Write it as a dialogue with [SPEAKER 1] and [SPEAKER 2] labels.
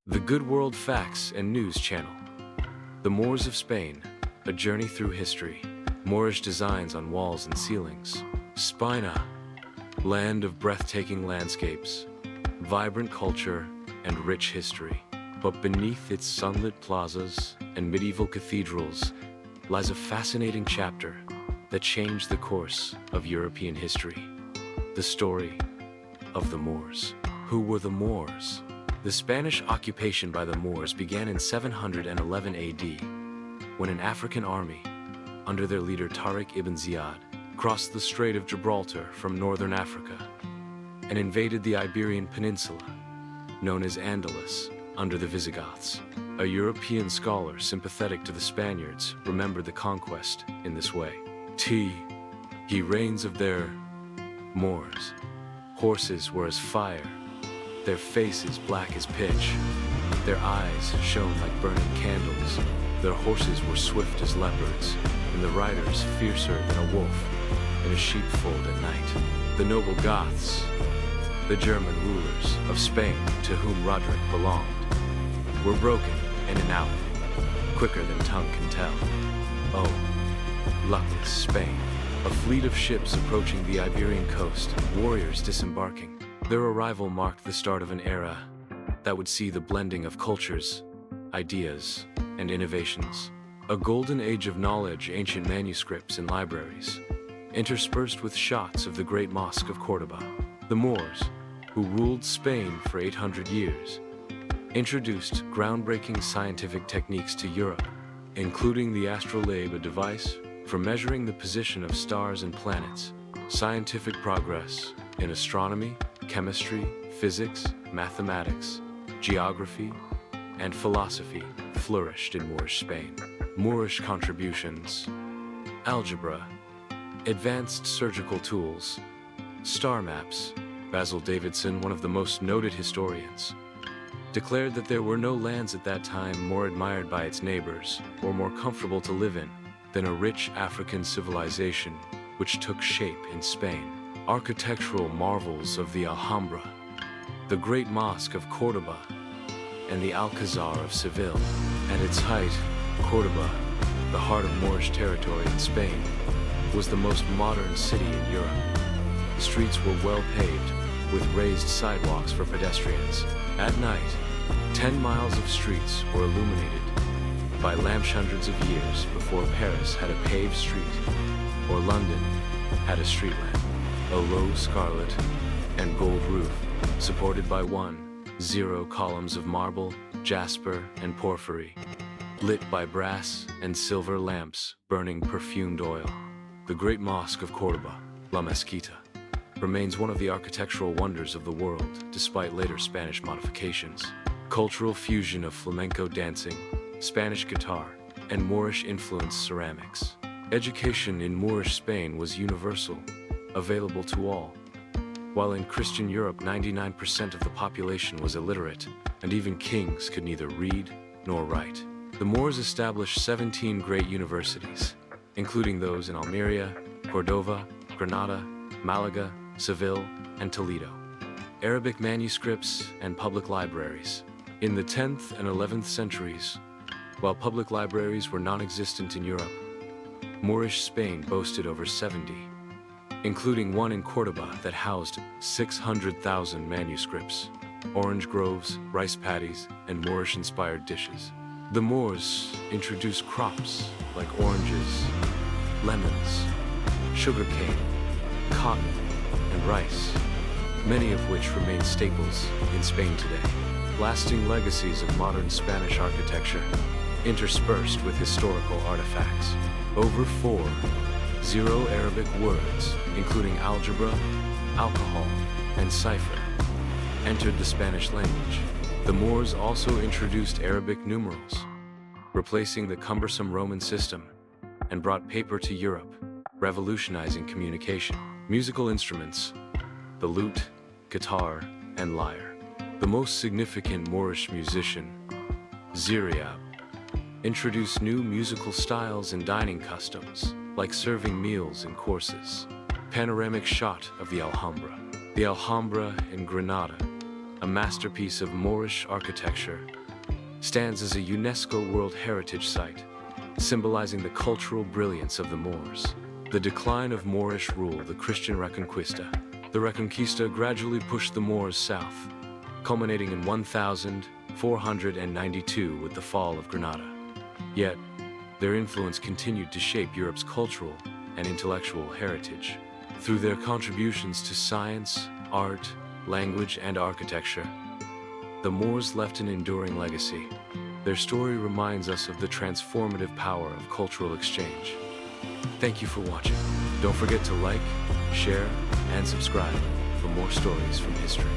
[SPEAKER 1] The Good World Facts and News Channel. The Moors of Spain, a journey through history. Moorish designs on walls and ceilings. Spain, land of breathtaking landscapes, vibrant culture, and rich history. But beneath its sunlit plazas and medieval cathedrals lies a fascinating chapter that changed the course of European history. The story of the Moors. Who were the Moors? The Spanish occupation by the Moors began in 711 AD, when an African army, under their leader Tariq ibn Ziyad, crossed the Strait of Gibraltar from northern Africa and invaded the Iberian Peninsula, known as Andalus, under the Visigoths. A European scholar sympathetic to the Spaniards remembered the conquest in this way. Ye reigns of their Moors. Horses were as fire, their faces black as pitch, their eyes shone like burning candles, their horses were swift as leopards, and the riders fiercer than a wolf in a sheepfold at night. The noble Goths, the German rulers of Spain to whom Roderick belonged, were broken in an hour, quicker than tongue can tell. Oh, luckless Spain. A fleet of ships approaching the Iberian coast, warriors disembarking. Their arrival marked the start of an era that would see the blending of cultures, ideas, and innovations. A golden age of knowledge, ancient manuscripts and libraries, interspersed with shots of the Great Mosque of Córdoba. The Moors, who ruled Spain for 800 years, introduced groundbreaking scientific techniques to Europe, including the astrolabe, a device for measuring the position of stars and planets. Scientific progress in astronomy, chemistry, physics, mathematics, geography, and philosophy flourished in Moorish Spain. Moorish contributions: algebra, advanced surgical tools, star maps. Basil Davidson, one of the most noted historians, declared that there were no lands at that time more admired by its neighbors or more comfortable to live in than a rich African civilization which took shape in Spain. Architectural marvels of the Alhambra, the Great Mosque of Córdoba, and the Alcazar of Seville. At its height, Córdoba, the heart of Moorish territory in Spain, was the most modern city in Europe. The streets were well paved, with raised sidewalks for pedestrians. At night, 10 miles of streets were illuminated by lamps hundreds of years before Paris had a paved street, or London had a street lamp. A low scarlet and gold roof, supported by 10 columns of marble, jasper, and porphyry, lit by brass and silver lamps burning perfumed oil. The Great Mosque of Córdoba, La Mezquita, remains one of the architectural wonders of the world despite later Spanish modifications. Cultural fusion of flamenco dancing, Spanish guitar, and Moorish-influenced ceramics. Education in Moorish Spain was universal, available to all, while in Christian Europe 99% of the population was illiterate, and even kings could neither read nor write. The Moors established 17 great universities, including those in Almeria, Córdoba, Granada, Malaga, Seville, and Toledo. Arabic manuscripts and public libraries. In the 10th and 11th centuries, while public libraries were non-existent in Europe, Moorish Spain boasted over 70, including one in Córdoba that housed 600,000 manuscripts, orange groves, rice paddies, and Moorish-inspired dishes. The Moors introduced crops like oranges, lemons, sugarcane, cotton, and rice, many of which remain staples in Spain today. Lasting legacies of modern Spanish architecture, interspersed with historical artifacts. Over 40 Arabic words, including algebra, alcohol, and cipher, entered the Spanish language. The Moors also introduced Arabic numerals, replacing the cumbersome Roman system, and brought paper to Europe, revolutionizing communication. Musical instruments: the lute, guitar, and lyre. The most significant Moorish musician, Ziriab, introduced new musical styles and dining customs, like serving meals in courses. Panoramic shot of the Alhambra. The Alhambra in Granada a masterpiece of Moorish architecture, stands as a UNESCO World Heritage Site, symbolizing the cultural brilliance of the Moors. The decline of Moorish rule, the Christian Reconquista. The Reconquista gradually pushed the Moors south, culminating in 1492 with the fall of Granada. Yet, their influence continued to shape Europe's cultural and intellectual heritage. Through their contributions to science, art, language, and architecture, the Moors left an enduring legacy. Their story reminds us of the transformative power of cultural exchange. Thank you for watching. Don't forget to like, share, and subscribe for more stories from history.